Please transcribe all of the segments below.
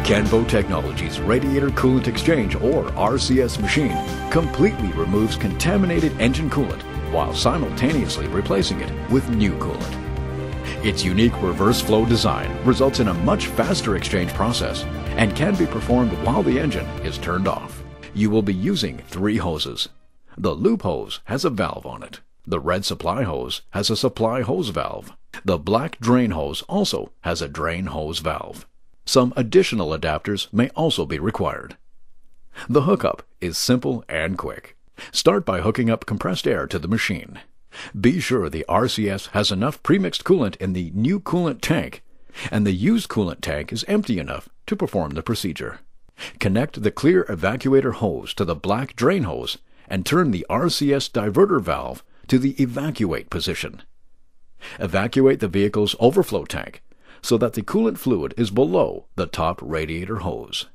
Canvo Technology's Radiator Coolant Exchange, or RCS machine, completely removes contaminated engine coolant while simultaneously replacing it with new coolant. Its unique reverse flow design results in a much faster exchange process and can be performed while the engine is turned off. You will be using 3 hoses. The loop hose has a valve on it. The red supply hose has a supply hose valve. The black drain hose also has a drain hose valve. Some additional adapters may also be required. The hookup is simple and quick. Start by hooking up compressed air to the machine. Be sure the RCS has enough premixed coolant in the new coolant tank, and the used coolant tank is empty enough to perform the procedure. Connect the clear evacuator hose to the black drain hose and turn the RCS diverter valve to the evacuate position. Evacuate the vehicle's overflow tank so that the coolant fluid is below the top radiator hose.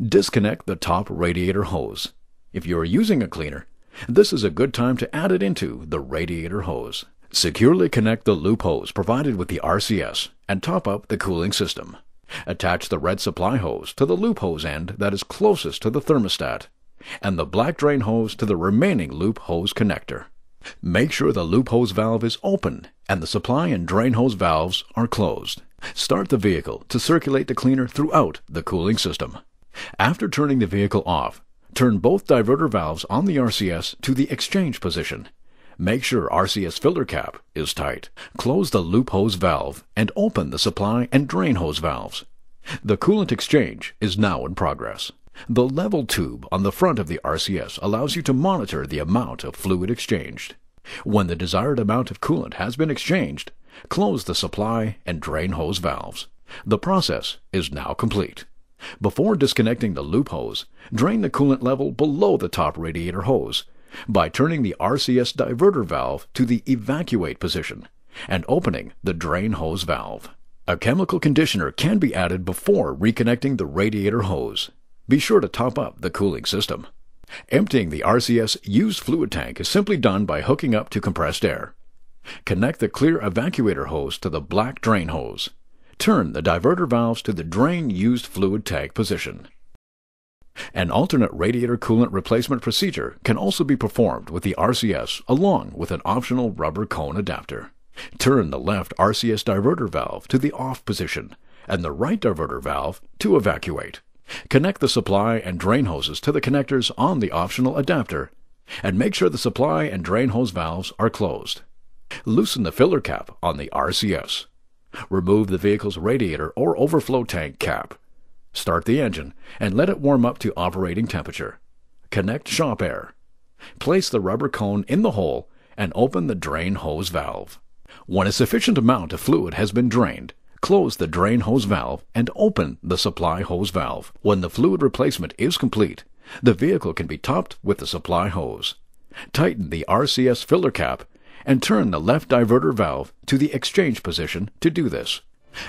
Disconnect the top radiator hose. If you are using a cleaner, this is a good time to add it into the radiator hose. Securely connect the loop hose provided with the RCS and top up the cooling system. Attach the red supply hose to the loop hose end that is closest to the thermostat, and the black drain hose to the remaining loop hose connector. Make sure the loop hose valve is open and the supply and drain hose valves are closed. Start the vehicle to circulate the cleaner throughout the cooling system. After turning the vehicle off, turn both diverter valves on the RCS to the exchange position. Make sure RCS filler cap is tight. Close the loop hose valve and open the supply and drain hose valves. The coolant exchange is now in progress. The level tube on the front of the RCS allows you to monitor the amount of fluid exchanged. When the desired amount of coolant has been exchanged, close the supply and drain hose valves. The process is now complete. Before disconnecting the loop hose, drain the coolant level below the top radiator hose by turning the RCS diverter valve to the evacuate position and opening the drain hose valve. A chemical conditioner can be added before reconnecting the radiator hose. Be sure to top up the cooling system. Emptying the RCS used fluid tank is simply done by hooking up to compressed air. Connect the clear evacuator hose to the black drain hose. Turn the diverter valves to the drain used fluid tank position. An alternate radiator coolant replacement procedure can also be performed with the RCS along with an optional rubber cone adapter. Turn the left RCS diverter valve to the off position and the right diverter valve to evacuate. Connect the supply and drain hoses to the connectors on the optional adapter and make sure the supply and drain hose valves are closed. Loosen the filler cap on the RCS. Remove the vehicle's radiator or overflow tank cap. Start the engine and let it warm up to operating temperature. Connect shop air. Place the rubber cone in the hole and open the drain hose valve. When a sufficient amount of fluid has been drained, close the drain hose valve and open the supply hose valve. When the fluid replacement is complete, the vehicle can be topped with the supply hose. Tighten the RCS filler cap and turn the left diverter valve to the exchange position to do this.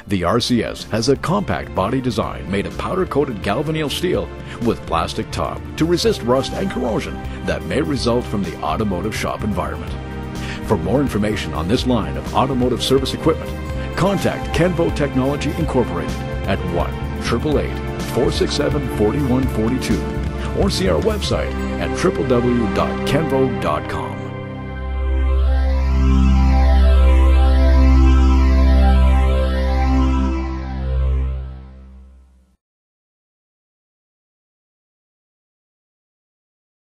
The RCS has a compact body design made of powder-coated galvanneal steel with plastic top to resist rust and corrosion that may result from the automotive shop environment. For more information on this line of automotive service equipment, contact Canvo Technology Incorporated at 1-888-467-4142 or see our website at www.canvo.com.